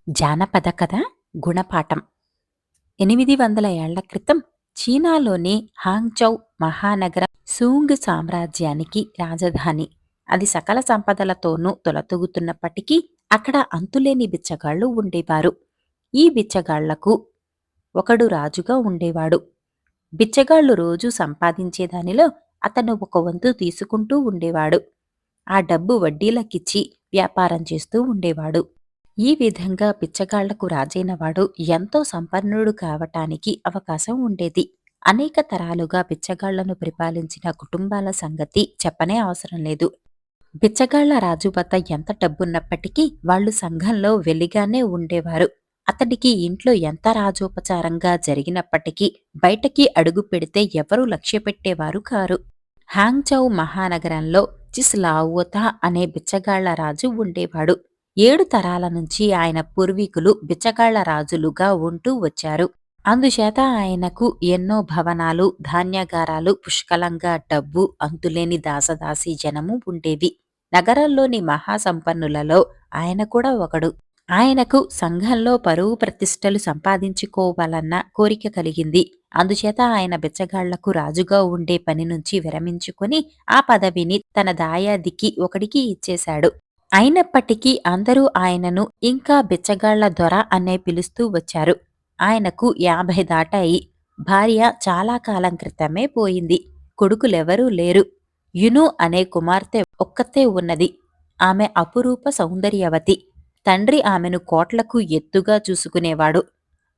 జానపద కథ గుణపాఠం. 800 ఏళ్ల క్రితం చీనాలోని హాంగ్జౌ మహానగరం సూంగ్ సామ్రాజ్యానికి రాజధాని. అది సకల సంపదలతోనూ తొలతూగుతున్నప్పటికీ అక్కడ అంతులేని బిచ్చగాళ్లు ఉండేవారు. ఈ బిచ్చగాళ్లకు ఒకడు రాజుగా ఉండేవాడు. బిచ్చగాళ్లు రోజూ సంపాదించేదానిలో అతను ఒక వంతు తీసుకుంటూ ఉండేవాడు. ఆ డబ్బు వడ్డీలకిచ్చి వ్యాపారం చేస్తూ ఉండేవాడు. ఈ విధంగా బిచ్చగాళ్లకు రాజైనవాడు ఎంతో సంపన్నుడు కావటానికి అవకాశం ఉండేది. అనేక తరాలుగా బిచ్చగాళ్లను పరిపాలించిన కుటుంబాల సంగతి చెప్పనే అవసరం లేదు. బిచ్చగాళ్ల రాజు వద్ద ఎంత డబ్బున్నప్పటికీ వాళ్లు సంఘంలో వెలిగానే ఉండేవారు. అతడికి ఇంట్లో ఎంత రాజోపచారంగా జరిగినప్పటికీ బయటకి అడుగు పెడితే ఎవరూ లక్ష్యపెట్టేవారు కారు. హాంగ్జౌ మహానగరంలో చిస్లావోతా అనే బిచ్చగాళ్ల రాజు ఉండేవాడు. 7 తరాల నుంచి ఆయన పూర్వీకులు బిచ్చగాళ్ల రాజులుగా ఉంటూ వచ్చారు. అందుచేత ఆయనకు ఎన్నో భవనాలు, ధాన్యాగారాలు, పుష్కలంగా డబ్బు, అంతులేని దాసదాసీ జనము ఉండేవి. నగరంలోని మహాసంపన్నులలో ఆయన కూడా ఒకడు. ఆయనకు సంఘంలో పరువు ప్రతిష్టలు సంపాదించుకోవాలన్న కోరిక కలిగింది. అందుచేత ఆయన బిచ్చగాళ్లకు రాజుగా ఉండే పని నుంచి విరమించుకొని ఆ పదవిని తన దాయాదికి ఒకడికి ఇచ్చేశాడు. అయినప్పటికీ అందరూ ఆయనను ఇంకా బిచ్చగాళ్ల దొర అనే పిలుస్తూ వచ్చారు. ఆయనకు 50 దాటాయి. భార్య చాలా కాలం క్రితమే పోయింది. కొడుకులెవరూ లేరు. యును అనే కుమార్తె ఒక్కతే ఉన్నది. ఆమె అపురూప సౌందర్యవతి. తండ్రి ఆమెను కోట్లకు ఎత్తుగా చూసుకునేవాడు.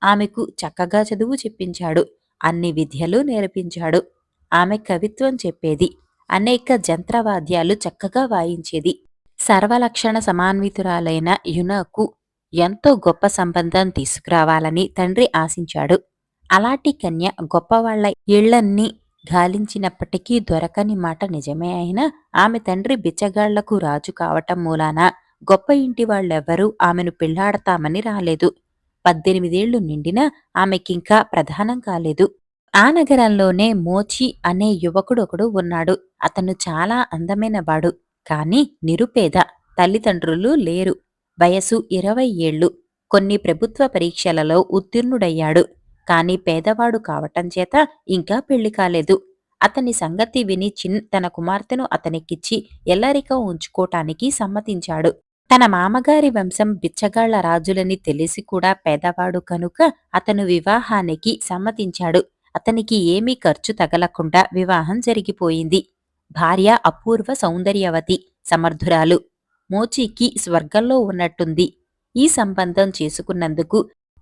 ఆమెకు చక్కగా చదువు చెప్పించాడు. అన్ని విద్యలు నేర్పించాడు. ఆమె కవిత్వం చెప్పేది. అనేక జంత్రవాద్యాలు చక్కగా వాయించేది. సర్వలక్షణ సమాన్వితురాలైన యునకు ఎంతో గొప్ప సంబంధం తీసుకురావాలని తండ్రి ఆశించాడు. అలాంటి కన్య గొప్పవాళ్ల ఇళ్లన్నీ గాలించినప్పటికీ దొరకని మాట నిజమే అయినా ఆమె తండ్రి బిచ్చగాళ్లకు రాజు కావటం మూలాన గొప్ప ఇంటి వాళ్ళెవ్వరూ ఆమెను పెళ్లాడతామని రాలేదు. 18 ఏళ్లు నిండినా ఆమెకింకా ప్రధానం కాలేదు. ఆ నగరంలోనే మోచి అనే యువకుడొకడు ఉన్నాడు. అతను చాలా అందమైనవాడు. కాని నిరుపేద. తల్లిదండ్రులు లేరు. వయసు 20 ఏళ్లు. కొన్ని ప్రభుత్వ పరీక్షలలో ఉత్తీర్ణుడయ్యాడు. కాని పేదవాడు కావటం చేత ఇంకా పెళ్లి కాలేదు. అతని సంగతి విని చిన్ తన కుమార్తెను అతనికిచ్చి ఎల్లరికం ఉంచుకోటానికి సమ్మతించాడు. తన మామగారి వంశం బిచ్చగాళ్ల రాజులని తెలిసి కూడా పేదవాడు కనుక అతను వివాహానికి సమ్మతించాడు. అతనికి ఏమీ ఖర్చు తగలకుండా వివాహం జరిగిపోయింది. భార్య అపూర్వ సౌందర్యవతి, సమర్థురాలు. మోచీకి స్వర్గంలో ఉన్నట్టుంది. ఈ సంబంధం చేసుకున్నందుకు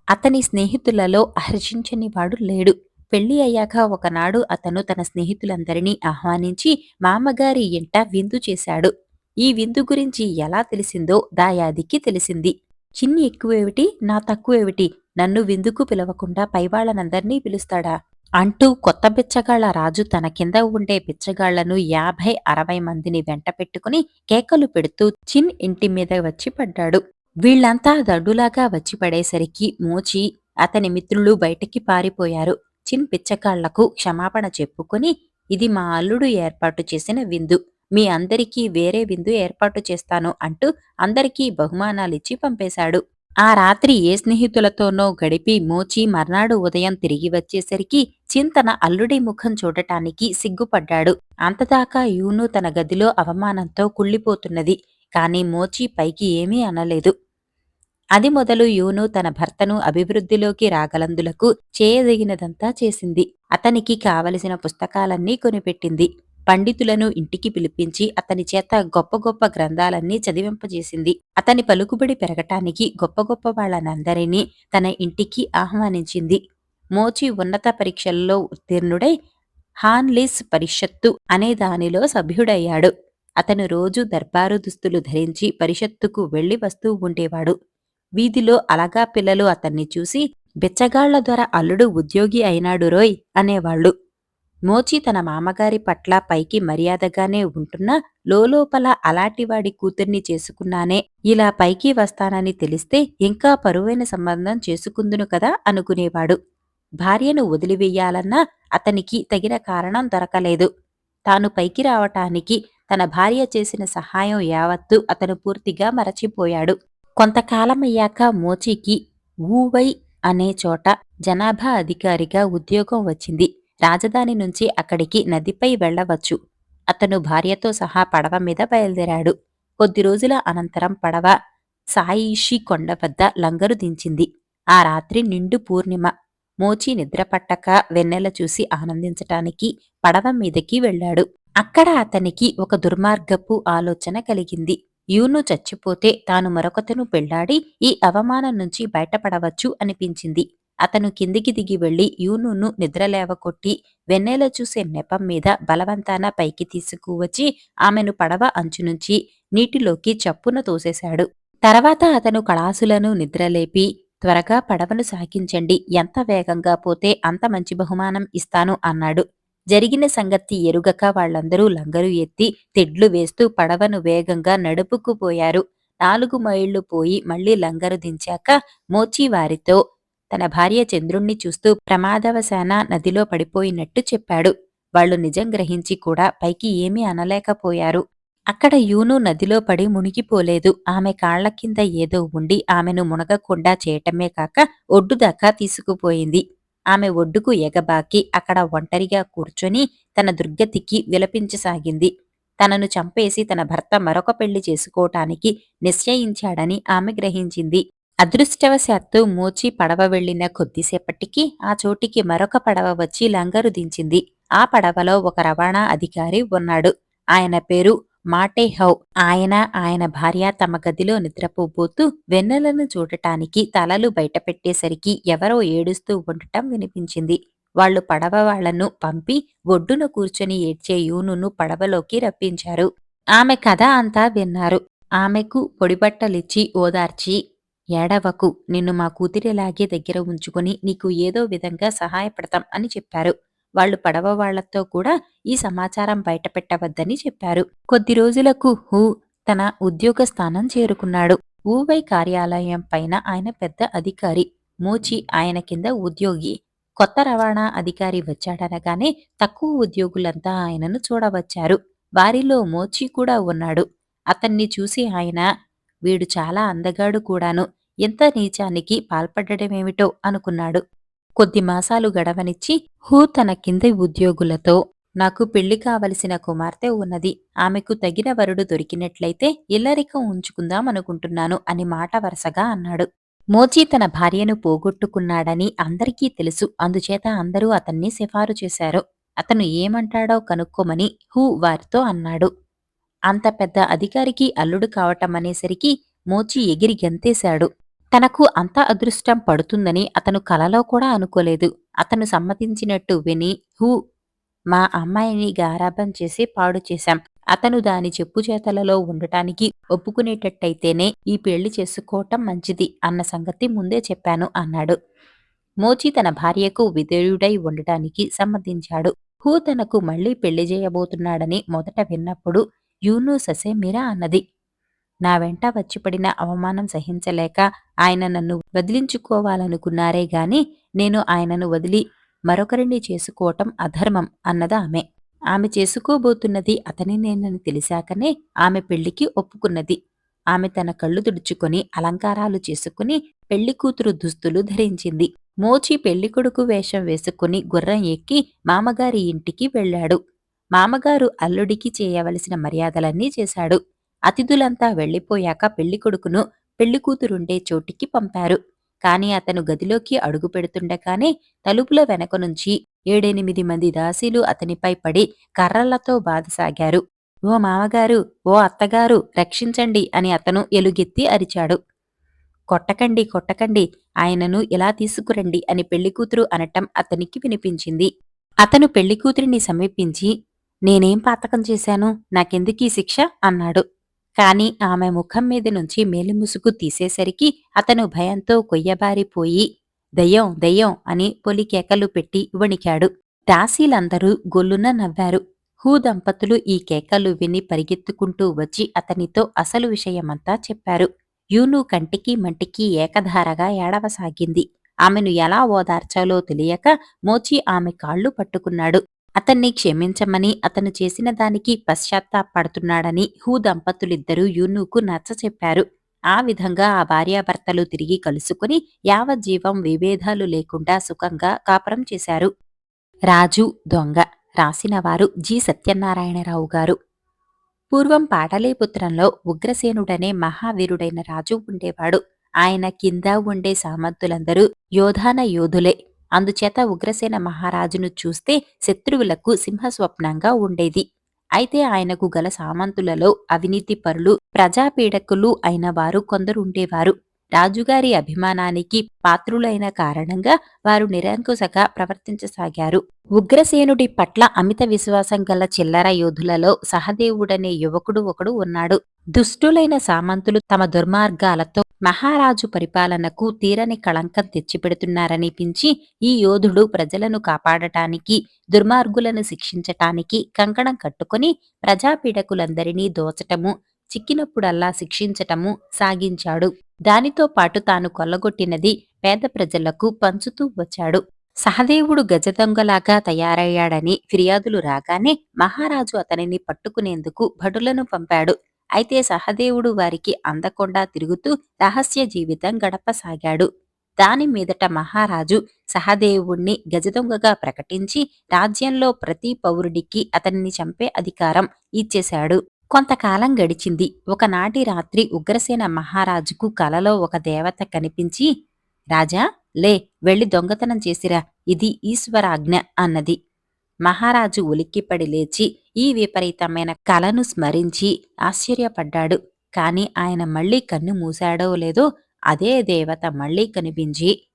అతని స్నేహితులలో హర్షించనివాడు లేడు. పెళ్లి అయ్యాక ఒకనాడు అతను తన స్నేహితులందరినీ ఆహ్వానించి మామగారి ఇంట విందు చేశాడు. ఈ విందు గురించి ఎలా తెలిసిందో దాయాదికి తెలిసింది. చిన్ని ఎక్కువేమిటి, నా తక్కువేమిటి, నన్ను విందుకు పిలవకుండా పైవాళ్లనందర్నీ పిలుస్తాడా అంటూ కొత్త బిచ్చగాళ్ల రాజు తన కింద ఉండే బిచ్చగాళ్లను 50-60 మందిని వెంట పెట్టుకుని కేకలు పెడుతూ చిన్ ఇంటి మీద వచ్చి పడ్డాడు. వీళ్లంతా దడ్డులాగా వచ్చి పడేసరికి మోచి అతని మిత్రులు బయటికి పారిపోయారు. చిన్ బిచ్చగాళ్లకు క్షమాపణ చెప్పుకుని, ఇది మా అల్లుడు ఏర్పాటు చేసిన విందు. మీ అందరికీ వేరే విందు ఏర్పాటు చేస్తాను అంటూ అందరికీ బహుమానాలిచ్చి పంపేశాడు. ఆ రాత్రి ఏ స్నేహితులతోనో గడిపి మోచి మర్నాడు ఉదయం తిరిగి వచ్చేసరికి చిన్ తన అల్లుడి ముఖం చూడటానికి సిగ్గుపడ్డాడు. అంతదాకా యూను తన గదిలో అవమానంతో కుళ్ళిపోతున్నది. కాని మోచి పైకి ఏమీ అనలేదు. అది మొదలు యూను తన భర్తను అభివృద్ధిలోకి రాగలందులకు చేయదగినదంతా చేసింది. అతనికి కావలసిన పుస్తకాలన్నీ కొనిపెట్టింది. పండితులను ఇంటికి పిలిపించి అతని చేత గొప్ప గొప్ప గ్రంథాలన్నీ చదివింపజేసింది. అతని పలుకుబడి పెరగటానికి గొప్ప గొప్ప వాళ్ళనందరినీ తన ఇంటికి ఆహ్వానించింది. మోచి ఉన్నత పరీక్షల్లో ఉత్తీర్ణుడై హాన్లీస్ పరిషత్తు అనే దానిలో సభ్యుడయ్యాడు. అతను రోజూ దర్బారు దుస్తులు ధరించి పరిషత్తుకు వెళ్లి వస్తూ ఉండేవాడు. వీధిలో అలగా పిల్లలు అతన్ని చూసి, బిచ్చగాళ్ల ద్వారా అల్లుడు ఉద్యోగి అయినాడు రోయ్ అనేవాళ్లు. మోచి తన మామగారి పట్ల పైకి మర్యాదగానే ఉంటున్నా లోలోపల అలాంటివాడి కూతుర్ని చేసుకున్నానే, ఇలా పైకి వస్తానని తెలిస్తే ఇంకా పరువైన సంబంధం చేసుకుందును కదా అనుకునేవాడు. భార్యను వదిలివెయ్యాలన్నా అతనికి తగిన కారణం దొరకలేదు. తాను పైకి రావటానికి తన భార్య చేసిన సహాయం యావత్తూ అతను పూర్తిగా మరచిపోయాడు. కొంతకాలమయ్యాక మోచీకి ఊవై అనే చోట జనాభా అధికారిగా ఉద్యోగం వచ్చింది. రాజధాని నుంచి అక్కడికి నదిపై వెళ్లవచ్చు. అతను భార్యతో సహా పడవ మీద బయలుదేరాడు. కొద్ది రోజుల అనంతరం పడవ సాయిషి కొండ వద్ద లంగరు దించింది. ఆ రాత్రి నిండు పూర్ణిమ. మోచీ నిద్రపట్టక వెన్నెల చూసి ఆనందించటానికి పడవ మీదకి వెళ్ళాడు. అక్కడ అతనికి ఒక దుర్మార్గపు ఆలోచన కలిగింది. యూను చచ్చిపోతే తాను మరొకతను పెళ్లాడి ఈ అవమానం నుంచి బయటపడవచ్చు అనిపించింది. అతను కిందికి దిగి వెళ్లి యూనును నిద్రలేవకొట్టి వెన్నెల చూసే నెపం మీద బలవంతాన పైకి తీసుకువచ్చి ఆమెను పడవ అంచునుంచి నీటిలోకి చప్పున తోసేశాడు. తర్వాత అతను కళాసులను నిద్రలేపి, త్వరగా పడవను సాగించండి, ఎంత వేగంగా పోతే అంత మంచి బహుమానం ఇస్తాను అన్నాడు. జరిగిన సంగతి ఎరుగక వాళ్లందరూ లంగరు ఎత్తి తెడ్లు వేస్తూ పడవను వేగంగా నడుపుకుపోయారు. 4 మైళ్లు పోయి మళ్లీ లంగరు దించాక మోచీ వారితో తన భార్య చంద్రుణ్ణి చూస్తూ ప్రమాదవశాన నదిలో పడిపోయినట్టు చెప్పాడు. వాళ్లు నిజం గ్రహించి కూడా పైకి ఏమీ అనలేకపోయారు. అక్కడ యూను నదిలో పడి మునిగిపోలేదు. ఆమె కాళ్ల కింద ఏదో ఉండి ఆమెను మునగకుండా చేయటమే కాక ఒడ్డుదాకా తీసుకుపోయింది. ఆమె ఒడ్డుకు ఎగబాకి అక్కడ ఒంటరిగా కూర్చొని తన దుర్గతికి విలపించసాగింది. తనను చంపేసి తన భర్త మరొక పెళ్లి చేసుకోటానికి నిశ్చయించాడని ఆమె గ్రహించింది. అదృష్టవశాత్తు మోచి పడవ వెళ్లిన కొద్దిసేపటికి ఆ చోటికి మరొక పడవ వచ్చి లంగరు దించింది. ఆ పడవలో ఒక రవాణా అధికారి ఉన్నాడు. ఆయన పేరు మాటేహౌ. ఆయన భార్య తమ గదిలో నిద్రపోబోతూ వెన్నెలను చూడటానికి తలలు బయటపెట్టేసరికి ఎవరో ఏడుస్తూ ఉండటం వినిపించింది. వాళ్లు పడవ వాళ్లను పంపి ఒడ్డున కూర్చొని ఏడ్చే యూనును పడవలోకి రప్పించారు. ఆమె కథ అంతా విన్నారు. ఆమెకు పొడిబట్టలిచ్చి ఓదార్చి, ఏడవకు, నిన్ను మా కూతురిలాగే దగ్గర ఉంచుకుని నీకు ఏదో విధంగా సహాయపడతాం అని చెప్పారు. వాళ్లు పడవ వాళ్లతో కూడా ఈ సమాచారం బయటపెట్టవద్దని చెప్పారు. కొద్ది రోజులకు హూ తన ఉద్యోగ స్థానం చేరుకున్నాడు. ఊవై కార్యాలయం పైన ఆయన పెద్ద అధికారి. మోచి ఆయన కింద ఉద్యోగి. కొత్త రవాణా అధికారి వచ్చాడనగానే తక్కువ ఉద్యోగులంతా ఆయనను చూడవచ్చారు. వారిలో మోచి కూడా ఉన్నాడు. అతన్ని చూసి ఆయన, వీడు చాలా అందగాడు కూడాను, ఎంత నీచానికి పాల్పడ్డమేమిటో అనుకున్నాడు. కొద్ది మాసాలు గడవనిచ్చి హూ తన కింది ఉద్యోగులతో, నాకు పెళ్లి కావలసిన కుమార్తె ఉన్నది. ఆమెకు తగిన వరుడు దొరికినట్లయితే ఇల్లరికం ఉంచుకుందామనుకుంటున్నాను అని మాట వరసగా అన్నాడు. మోచీ తన భార్యను పోగొట్టుకున్నాడని అందరికీ తెలుసు. అందుచేత అందరూ అతన్ని సిఫారు చేశారు. అతను ఏమంటాడో కనుక్కోమని హూ వారితో అన్నాడు. అంత పెద్ద అధికారికి అల్లుడు కావటమనేసరికి మోచీ ఎగిరి గంతేశాడు. తనకు అంత అదృష్టం పడుతుందని అతను కలలో కూడా అనుకోలేదు. అతను సమ్మతించినట్టు విని, హూ, మా అమ్మాయిని గారాబం చేసి పాడు చేశాం. అతను దాని చెప్పుచేతలలో ఉండటానికి ఒప్పుకునేటట్టయితేనే ఈ పెళ్లి చేసుకోవటం మంచిది అన్న సంగతి ముందే చెప్పాను అన్నాడు. మోచీ తన భార్యకు విధేయుడై ఉండటానికి సమ్మతించాడు. హూ తనకు మళ్లీ పెళ్లి చేయబోతున్నాడని మొదట విన్నప్పుడు యూను ససేమిరా అన్నది. నా వెంట వచ్చిపడిన అవమానం సహించలేక ఆయన నన్ను వదిలించుకోవాలనుకున్నారే గాని నేను ఆయనను వదిలి మరొకరిని చేసుకోవటం అధర్మం అన్నదామె. ఆమె చేసుకోబోతున్నది అతనినేనని తెలిసాకనే ఆమె పెళ్లికి ఒప్పుకున్నది. ఆమె తన కళ్ళు తుడుచుకొని అలంకారాలు చేసుకుని పెళ్లికూతురు దుస్తులు ధరించింది. మోచి పెళ్లికొడుకు వేషం వేసుకుని గుర్రం ఎక్కి మామగారి ఇంటికి వెళ్ళాడు. మామగారు అల్లుడికి చేయవలసిన మర్యాదలన్నీ చేశాడు. అతిథులంతా వెళ్లిపోయాక పెళ్లికొడుకును పెళ్లికూతురుండే చోటికి పంపారు. కాని అతను గదిలోకి అడుగు పెడుతుండగానే తలుపుల వెనక నుంచి 7-8 మంది దాసీలు అతనిపై పడి కర్రలతో బాధసాగారు. ఓ మామగారు, ఓ అత్తగారు, రక్షించండి అని అతను ఎలుగెత్తి అరిచాడు. కొట్టకండి, కొట్టకండి, ఆయనను ఇలా తీసుకురండి అని పెళ్లికూతురు అనటం అతనికి వినిపించింది. అతను పెళ్లికూతురిని సమీపించి, నేనేం పాతకం చేశాను, నాకెందుకీ శిక్ష అన్నాడు. కాని ఆమె ముఖం మీద నుంచి మేలిముసుగు తీసేసరికి అతను భయంతో కొయ్యబారిపోయి, దయ్యం, దయ్యం అని పొలికేకలు పెట్టి వణికాడు. దాసీలందరూ గొల్లున నవ్వారు. హూ దంపతులు ఈ కేకలు విని పరిగెత్తుకుంటూ వచ్చి అతనితో అసలు విషయమంతా చెప్పారు. యూను కంటికి మంటికి ఏకధారగా ఏడవసాగింది. ఆమెను ఎలా ఓదార్చాలో తెలియక మోచి ఆమె కాళ్లు పట్టుకున్నాడు. అతన్ని క్షమించమని, అతను చేసిన దానికి పశ్చాత్తాపడుతున్నాడని హూ దంపతులిద్దరూ యూనుకు నచ్చచెప్పారు. ఆ విధంగా ఆ భార్యాభర్తలు తిరిగి కలుసుకుని యావజ్జీవం విభేదాలు లేకుండా సుఖంగా కాపురం చేశారు. రాజు దొంగ రాసినవారు జి సత్యనారాయణరావు గారు. పూర్వం పాటలీపుత్రంలో ఉగ్రసేనుడనే మహావీరుడైన రాజు ఉండేవాడు. ఆయన కింద ఉండే సామంతులందరూ యోధాన యోధులే. అందుచేత ఉగ్రసేన మహారాజును చూస్తే శత్రువులకు సింహస్వప్నంగా ఉండేది. అయితే ఆయనకు గల సామంతులలో అవినీతిపరులు, ప్రజాపీడకులు అయిన వారు కొందరుండేవారు. రాజుగారి అభిమానానికి పాత్రులైన కారణంగా వారు నిరంకుశగా ప్రవర్తించసాగారు. ఉగ్రసేనుడి పట్ల అమిత విశ్వాసం గల చిల్లర యోధులలో సహదేవుడనే యువకుడు ఒకడు ఉన్నాడు. దుష్టులైన సామంతులు తమ దుర్మార్గాలతో మహారాజు పరిపాలనకు తీరని కళంకం తెచ్చిపెడుతున్నారనిపించి ఈ యోధుడు ప్రజలను కాపాడటానికి, దుర్మార్గులను శిక్షించటానికి కంకణం కట్టుకుని ప్రజాపీడకులందరినీ దోచటము, చిక్కినప్పుడల్లా శిక్షించటము సాగించాడు. దానితో పాటు తాను కొల్లగొట్టినది పేద ప్రజలకు పంచుతూ వచ్చాడు. సహదేవుడు గజదొంగలాగా తయారయ్యాడని ఫిర్యాదులు రాగానే మహారాజు అతనిని పట్టుకునేందుకు భటులను పంపాడు. అయితే సహదేవుడు వారికి అందకుండా తిరుగుతూ రహస్య జీవితం గడపసాగాడు. దాని మీదట మహారాజు సహదేవుణ్ణి గజదొంగగా ప్రకటించి రాజ్యంలో ప్రతి పౌరుడికి అతనిని చంపే అధికారం ఇచ్చేశాడు. కొంతకాలం గడిచింది. ఒకనాటి రాత్రి ఉగ్రసేన మహారాజుకు కలలో ఒక దేవత కనిపించి, రాజా, లే, వెళ్ళి దొంగతనం చేసిరా, ఇది ఈశ్వరాజ్ఞ అన్నది. మహారాజు ఉలిక్కిపడి లేచి ఈ విపరీతమైన కలను స్మరించి ఆశ్చర్యపడ్డాడు. కాని ఆయన మళ్లీ కన్ను మూశాడో లేదో అదే దేవత మళ్లీ కనిపించి,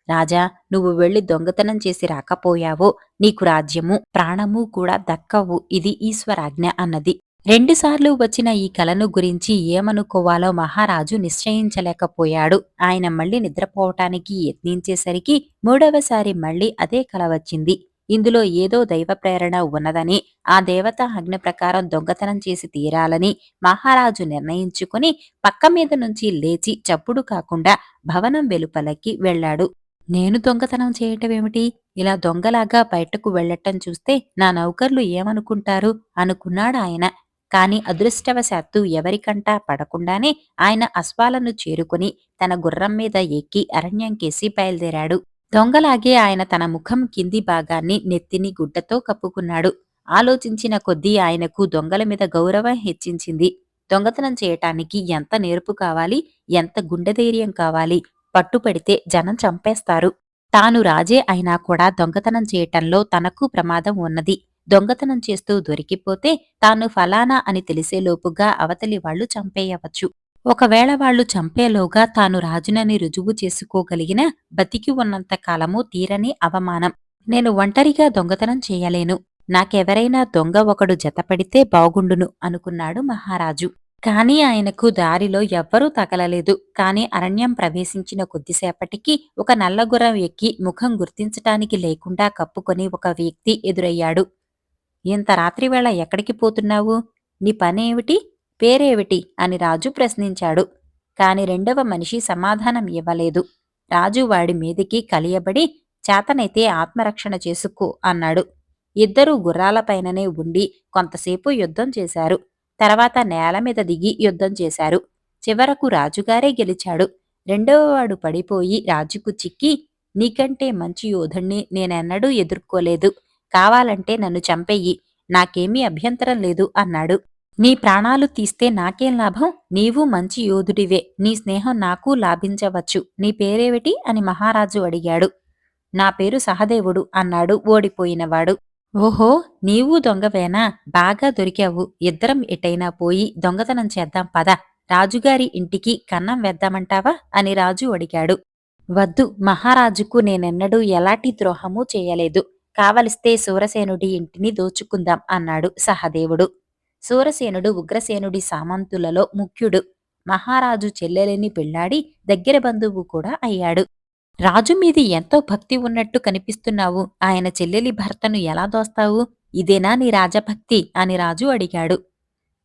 రాజా, నువ్వు వెళ్లి దొంగతనం చేసి రాకపోయావో నీకు రాజ్యము, ప్రాణము కూడా దక్కవు, ఇది ఈశ్వరాజ్ఞ అన్నది. రెండుసార్లు వచ్చిన ఈ కలను గురించి ఏమనుకోవాలో మహారాజు నిశ్చయించలేకపోయాడు. ఆయన మళ్లీ నిద్రపోవటానికి యత్నించేసరికి మూడవసారి మళ్లీ అదే కల వచ్చింది. ఇందులో ఏదో దైవ ప్రేరణ ఉన్నదని, ఆ దేవత ఆజ్ఞ ప్రకారం దొంగతనం చేసి తీరాలని మహారాజు నిర్ణయించుకుని పక్క మీద నుంచి లేచి చప్పుడు కాకుండా భవనం వెలుపలకి వెళ్లాడు. నేను దొంగతనం చేయటమేమిటి? ఇలా దొంగలాగా బయటకు వెళ్లటం చూస్తే నా నౌకర్లు ఏమనుకుంటారు అనుకున్నాడాయన. కాని అదృష్టవశాత్తు ఎవరికంటా పడకుండానే ఆయన అశ్వాలను చేరుకుని తన గుర్రం మీద ఎక్కి అరణ్యంకేసి బయలుదేరాడు. దొంగలాగే ఆయన తన ముఖం కింది భాగాన్ని నెత్తిని గుడ్డతో కప్పుకున్నాడు. ఆలోచించిన కొద్దీ ఆయనకు దొంగల మీద గౌరవం హెచ్చించింది. దొంగతనం చేయటానికి ఎంత నేర్పు కావాలి, ఎంత గుండెధైర్యం కావాలి, పట్టుపడితే జనం చంపేస్తారు. తాను రాజే అయినా కూడా దొంగతనం చేయటంలో తనకు ప్రమాదం ఉన్నది. దొంగతనం చేస్తూ దొరికిపోతే తాను ఫలానా అని తెలిసేలోపుగా అవతలి వాళ్లు చంపేయవచ్చు. ఒకవేళ వాళ్లు చంపేలోగా తాను రాజునని రుజువు చేసుకోగలిగిన బతికి ఉన్నంత కాలము తీరని అవమానం. నేను ఒంటరిగా దొంగతనం చేయలేను. నాకెవరైనా దొంగ ఒకడు జతపడితే బాగుండును అనుకున్నాడు మహారాజు. కాని ఆయనకు దారిలో ఎవ్వరూ తగలలేదు. కాని అరణ్యం ప్రవేశించిన కొద్దిసేపటికి ఒక నల్లగుర్రం ఎక్కి ముఖం గుర్తించటానికి లేకుండా కప్పుకొని ఒక వ్యక్తి ఎదురయ్యాడు. ఇంత రాత్రివేళ ఎక్కడికి పోతున్నావు? నీ పనేమిటి? పేరేమిటి? అని రాజు ప్రశ్నించాడు. కాని రెండవ మనిషి సమాధానం ఇవ్వలేదు. రాజు వాడి మీదికి కలియబడి, చేతనైతే ఆత్మరక్షణ చేసుకో అన్నాడు. ఇద్దరూ గుర్రాలపైననే ఉండి కొంతసేపు యుద్ధం చేశారు. తర్వాత నేలమీద దిగి యుద్ధం చేశారు. చివరకు రాజుగారే గెలిచాడు. రెండవవాడు పడిపోయి రాజుకు చిక్కి, నీకంటే మంచి యోధుణ్ణి నేనెన్నడూ ఎదుర్కోలేదు. కావాలంటే నన్ను చంపెయ్యి, నాకేమీ అభ్యంతరం లేదు అన్నాడు. నీ ప్రాణాలు తీస్తే నాకేం లాభం? నీవు మంచి యోధుడివే, నీ స్నేహం నాకూ లాభించవచ్చు. నీ పేరేమిటి అని మహారాజు అడిగాడు. నా పేరు సహదేవుడు అన్నాడు ఓడిపోయినవాడు. ఓహో, నీవు దొంగవేనా? బాగా దొరికావు. ఇద్దరం ఎటైనా పోయి దొంగతనం చేద్దాం పద. రాజుగారి ఇంటికి కన్నం వేద్దామంటావా అని రాజు అడిగాడు. వద్దు, మహారాజుకు నేనెన్నడూ ఎలాంటి ద్రోహమూ చేయలేదు. కావలిస్తే సూరసేనుడి ఇంటిని దోచుకుందాం అన్నాడు సహదేవుడు. సూరసేనుడు ఉగ్రసేనుడి సామంతులలో ముఖ్యుడు. మహారాజు చెల్లెలిని పెళ్లాడి దగ్గర బంధువు కూడా అయ్యాడు. రాజు మీది ఎంతో భక్తి ఉన్నట్టు కనిపిస్తున్నావు. ఆయన చెల్లెలి భర్తను ఎలా దోస్తావు? ఇదేనా నీ రాజభక్తి అని రాజు అడిగాడు.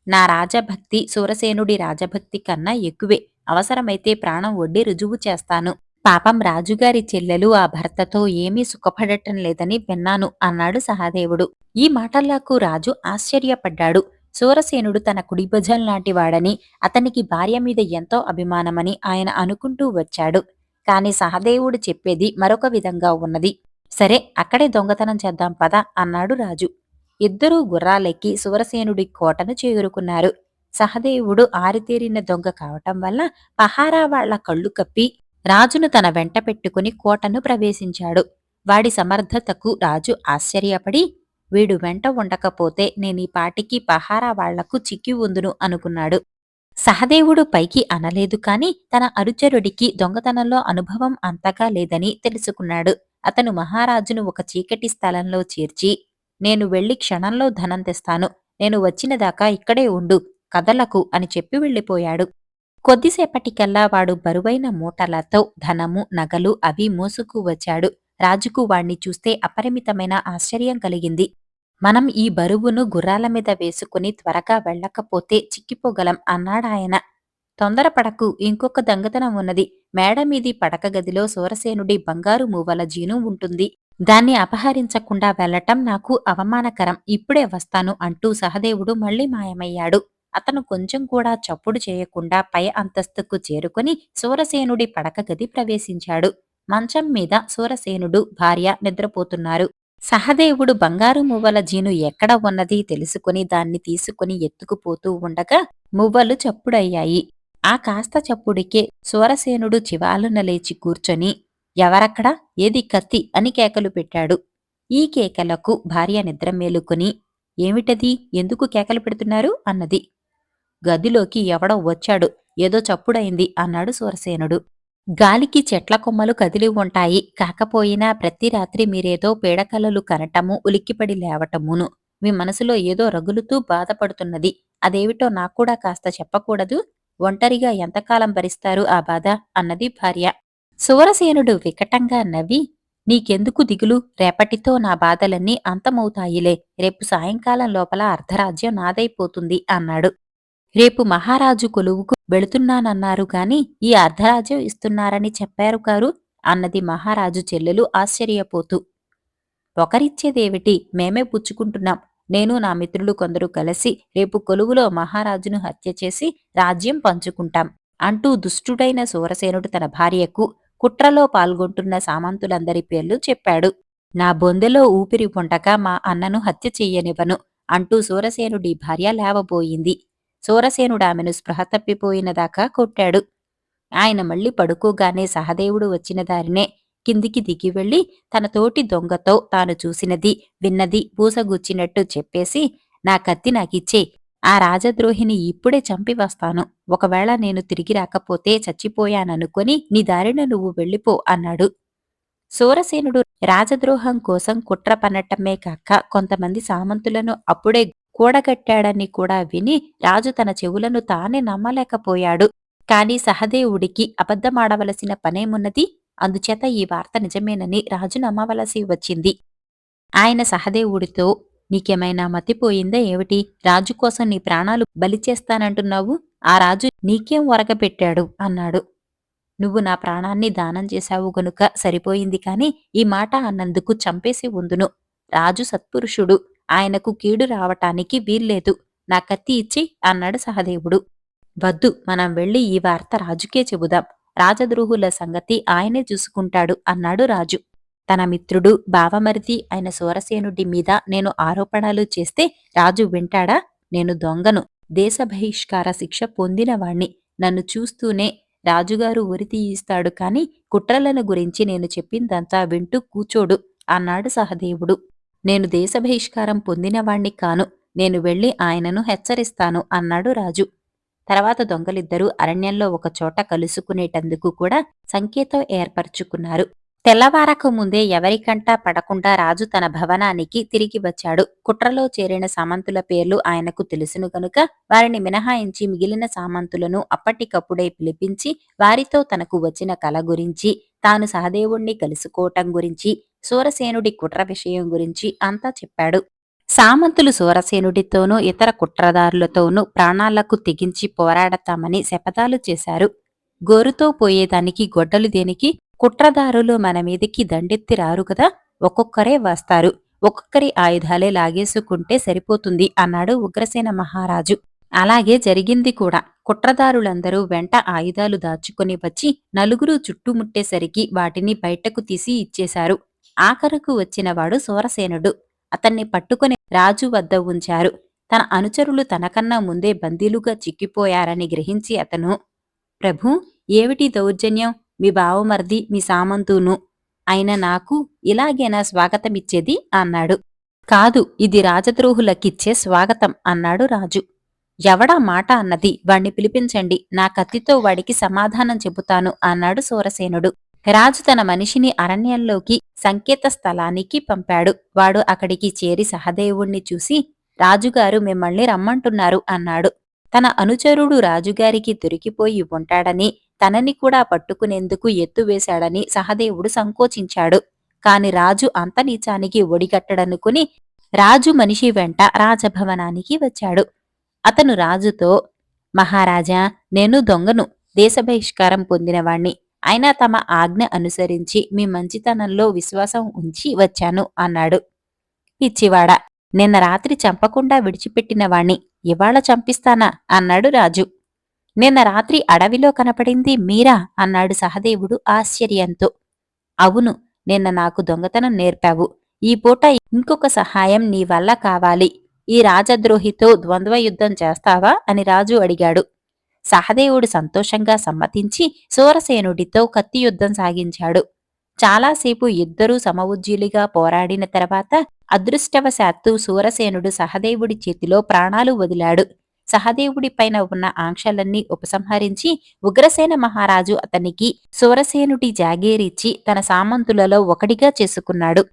నా రాజభక్తి సూరసేనుడి రాజభక్తి కన్నా ఎక్కువే. అవసరమైతే ప్రాణం ఒడ్డి రుజువు చేస్తాను. పాపం రాజుగారి చెల్లెలు ఆ భర్తతో ఏమీ సుఖపడటం లేదని విన్నాను అన్నాడు సహదేవుడు. ఈ మాటలకు రాజు ఆశ్చర్యపడ్డాడు. సూరసేనుడు తన కుడి భుజం లాంటి వాడని, అతనికి భార్య మీద ఎంతో అభిమానమని ఆయన అనుకుంటూ వచ్చాడు. కాని సహదేవుడు చెప్పేది మరొక విధంగా ఉన్నది. సరే, అక్కడే దొంగతనం చేద్దాం పద అన్నాడు రాజు. ఇద్దరూ గుర్రాలెక్కి సూరసేనుడి కోటను చేరుకున్నారు. సహదేవుడు ఆరితేరిన దొంగ కావటం వల్ల పహారా వాళ్ల కళ్ళు కప్పి రాజును తన వెంట పెట్టుకుని కోటను ప్రవేశించాడు. వాడి సమర్థతకు రాజు ఆశ్చర్యపడి, వీడు వెంట ఉండకపోతే నేనీ పాటికి పహారా వాళ్లకు చిక్కి ఉందును అనుకున్నాడు. సహదేవుడు పైకి అనలేదు కాని తన అనుచరుడికి దొంగతనంలో అనుభవం అంతగా లేదని తెలుసుకున్నాడు. అతను మహారాజును ఒక చీకటి స్థలంలో చేర్చి, నేను వెళ్లి క్షణంలో ధనం తెస్తాను. నేను వచ్చినదాకా ఇక్కడే ఉండు, కదలకు అని చెప్పి వెళ్ళిపోయాడు. కొద్దిసేపటికల్లా వాడు బరువైన మూటలతో ధనము, నగలు అవి మోసుకు వచ్చాడు. రాజుకు వాణ్ణి చూస్తే అపరిమితమైన ఆశ్చర్యం కలిగింది. మనం ఈ బరువును గుర్రాల మీద వేసుకుని త్వరగా వెళ్ళకపోతే చిక్కిపోగలం అన్నాడాయన. తొందరపడకు, ఇంకొక దొంగతనం ఉన్నది. మేడమీది పడక గదిలో సూరసేనుడి బంగారు మువ్వల జీను ఉంటుంది. దాన్ని అపహరించకుండా వెళ్లటం నాకు అవమానకరం. ఇప్పుడే వస్తాను అంటూ సహదేవుడు మళ్లీ మాయమయ్యాడు. అతను కొంచెం కూడా చప్పుడు చేయకుండా పై అంతస్తుకు చేరుకుని సూరసేనుడి పడక గది ప్రవేశించాడు. మంచం మీద సూరసేనుడు భార్య నిద్రపోతున్నారు. సహదేవుడు బంగారు మువ్వల జీను ఎక్కడ ఉన్నది తెలుసుకుని దాన్ని తీసుకుని ఎత్తుకుపోతూ ఉండగా మువ్వలు చప్పుడయ్యాయి. ఆ కాస్త చప్పుడికే సూరసేనుడు చివాలున లేచి కూర్చొని, ఎవరక్కడా, ఏది కత్తి అని కేకలు పెట్టాడు. ఈ కేకలకు భార్య నిద్ర మేలుకుని, ఏమిటది, ఎందుకు కేకలు పెడుతున్నారు అన్నది. గదిలోకి ఎవడో వచ్చాడు, ఏదో చప్పుడైంది అన్నాడు సూరసేనుడు. గాలికి చెట్ల కొమ్మలు కదిలి ఉంటాయి. కాకపోయినా ప్రతి రాత్రి మీరేదో పీడకలలు కనటము, ఉలిక్కిపడి లేవటమును. మీ మనసులో ఏదో రగులుతూ బాధపడుతున్నది. అదేమిటో నాక్కూడా కాస్త చెప్పకూడదు? ఒంటరిగా ఎంతకాలం భరిస్తారు ఆ బాధ అన్నది భార్య. సూరసేనుడు వికటంగా నవ్వి, నీకెందుకు దిగులు, రేపటితో నా బాధలన్నీ అంతమవుతాయిలే. రేపు సాయంకాలం లోపల అర్ధరాజ్యం నాదైపోతుంది అన్నాడు. రేపు మహారాజు కొలువుకు వెళుతున్నానన్నారు గాని ఈ అర్ధరాజ్యం ఇస్తున్నారని చెప్పారు కారు అన్నది మహారాజు చెల్లెలు ఆశ్చర్యపోతూ. ఒకరిచ్చేదేమిటి, మేమే పుచ్చుకుంటున్నాం. నేను నా మిత్రులు కొందరు కలిసి రేపు కొలువులో మహారాజును హత్య చేసి రాజ్యం పంచుకుంటాం అంటూ దుష్టుడైన సూరసేనుడు తన భార్యకు కుట్రలో పాల్గొంటున్న సామంతులందరి పేర్లు చెప్పాడు. నా బొందెలో ఊపిరి ఉండక మా అన్నను హత్య చెయ్యనివ్వను అంటూ సూరసేనుడి భార్య లేవబోయింది. సూరసేనుడామెను స్పృహ తప్పిపోయినదాకా కొట్టాడు. ఆయన మళ్లీ పడుకోగానే సహదేవుడు వచ్చిన దారినే కిందికి దిగి వెళ్లి తన తోటి దొంగతో తాను చూసినది, విన్నది పూసగుచ్చినట్టు చెప్పేసి, నా కత్తి నాకిచ్చే, ఆ రాజద్రోహిని ఇప్పుడే చంపి వస్తాను. ఒకవేళ నేను తిరిగి రాకపోతే చచ్చిపోయాననుకొని నీ దారిన నువ్వు వెళ్ళిపో అన్నాడు. సూరసేనుడు రాజద్రోహం కోసం కుట్ర పన్నటమే కాక కొంతమంది సామంతులను అప్పుడే కూడగట్టాడని కూడా విని రాజు తన చెవులను తానే నమ్మలేకపోయాడు. కాని సహదేవుడికి అబద్ధమాడవలసిన పనేమున్నది? అందుచేత ఈ వార్త నిజమేనని రాజు నమ్మవలసి వచ్చింది. ఆయన సహదేవుడితో, నీకేమైనా మతిపోయిందా ఏమిటి? రాజు కోసం నీ ప్రాణాలు బలిచేస్తానంటున్నావు. ఆ రాజు నీకేం ఒరగబెట్టాడు అన్నాడు. నువ్వు నా ప్రాణాన్ని దానం చేశావు గనుక సరిపోయింది కాని ఈ మాట అన్నందుకు చంపేసి ఉందును. రాజు సత్పురుషుడు, ఆయనకు కీడు రావటానికి వీల్లేదు. నా కత్తి ఇచ్చి అన్నాడు సహదేవుడు. వద్దు, మనం వెళ్ళి ఈ వార్త రాజుకే చెబుదాం. రాజద్రోహుల సంగతి ఆయనే చూసుకుంటాడు అన్నాడు రాజు. తన మిత్రుడు, బావమరిది అయిన సూరసేనుడి మీద నేను ఆరోపణలు చేస్తే రాజు వింటాడా? నేను దొంగను, దేశ బహిష్కార శిక్ష పొందినవాణ్ణి. నన్ను చూస్తూనే రాజుగారు ఉరి తీయిస్తాడు కాని కుట్రలను గురించి నేను చెప్పిందంతా వింటూ కూచోడు అన్నాడు సహదేవుడు. నేను దేశ బహిష్కారం పొందినవాణ్ణి కాను. నేను వెళ్లి ఆయనను హెచ్చరిస్తాను అన్నాడు రాజు. తర్వాత దొంగలిద్దరూ అరణ్యంలో ఒకచోట కలుసుకునేటందుకు కూడా సంకేతం ఏర్పరచుకున్నారు. తెల్లవారక ముందే ఎవరికంటా పడకుండా రాజు తన భవనానికి తిరిగి వచ్చాడు. కుట్రలో చేరిన సామంతుల పేర్లు ఆయనకు తెలుసును గనుక వారిని మినహాయించి మిగిలిన సామంతులను అప్పటికప్పుడే పిలిపించి వారితో తనకు వచ్చిన కల గురించి, తాను సహదేవుణ్ణి కలుసుకోవటం గురించి, సూరసేనుడి కుట్ర విషయం గురించి అంతా చెప్పాడు. సామంతులు సూరసేనుడితోనూ ఇతర కుట్రదారులతోనూ ప్రాణాలకు తెగించి పోరాడతామని శపథాలు చేశారు. గోరుతో పోయేదానికి గొడ్డలు దేనికి? కుట్రదారులు మన మీదికి దండెత్తి రారు కదా, ఒక్కొక్కరే వస్తారు. ఒక్కొక్కరి ఆయుధాలే లాగేసుకుంటే సరిపోతుంది అన్నాడు ఉగ్రసేన మహారాజు. అలాగే జరిగింది కూడా. కుట్రదారులందరూ వెంట ఆయుధాలు దాచుకొని వచ్చి నలుగురు చుట్టుముట్టేసరికి వాటిని బయటకు తీసి ఇచ్చేశారు. ఆఖరకు వచ్చినవాడు సూరసేనుడు. అతన్ని పట్టుకుని రాజు వద్ద ఉంచారు. తన అనుచరులు తనకన్నా ముందే బందీలుగా చిక్కిపోయారని గ్రహించి అతను, ప్రభూ, ఏమిటి దౌర్జన్యం? మీ బావమర్ది మీ సామంతూను అయిన నాకు ఇలాగేనా స్వాగతమిచ్చేది అన్నాడు. కాదు, ఇది రాజద్రోహులకిచ్చే స్వాగతం అన్నాడు రాజు. ఎవడా మాట అన్నది? వాణ్ణి పిలిపించండి, నా కత్తితో వాడికి సమాధానం చెబుతాను అన్నాడు సూరసేనుడు. రాజు తన మనిషిని అరణ్యంలోకి సంకేత స్థలానికి పంపాడు. వాడు అక్కడికి చేరి సహదేవుణ్ణి చూసి, రాజుగారు మిమ్మల్ని రమ్మంటున్నారు అన్నాడు. తన అనుచరుడు రాజుగారికి దొరికిపోయి ఉంటాడని, తనని కూడా పట్టుకునేందుకు ఎత్తువేశాడని సహదేవుడు సంకోచించాడు. కాని రాజు అంత నీచానికి ఒడిగట్టడనుకుని రాజు మనిషి వెంట రాజభవనానికి వచ్చాడు. అతను రాజుతో, మహారాజా, నేను దొంగను, దేశబహిష్కారం పొందినవాణ్ణి. అయినా తమ ఆజ్ఞ అనుసరించి మీ మంచితనంలో విశ్వాసం ఉంచి వచ్చాను అన్నాడు. పిచ్చివాడా, నిన్న రాత్రి చంపకుండా విడిచిపెట్టినవాణ్ణి ఇవాళ చంపిస్తానా అన్నాడు రాజు. నిన్న రాత్రి అడవిలో కనపడింది మీరా అన్నాడు సహదేవుడు ఆశ్చర్యంతో. అవును, నిన్న నాకు దొంగతనం నేర్పావు. ఈ పూట ఇంకొక సహాయం నీ వల్ల కావాలి. ఈ రాజద్రోహితో ద్వంద్వయుద్ధం చేస్తావా అని రాజు అడిగాడు. సహదేవుడు సంతోషంగా సమ్మతించి సూరసేనుడితో కత్తియుద్ధం సాగించాడు. చాలాసేపు ఇద్దరూ సమవుజ్జీలుగా పోరాడిన తర్వాత అదృష్టవశాత్తు సూరసేనుడు సహదేవుడి చేతిలో ప్రాణాలు వదిలాడు. సహదేవుడిపైన ఉన్న ఆంక్షలన్నీ ఉపసంహరించి ఉగ్రసేన మహారాజు అతనికి సూరసేనుడి జాగీరిచ్చి తన సామంతులలో ఒకటిగా చేసుకున్నాడు.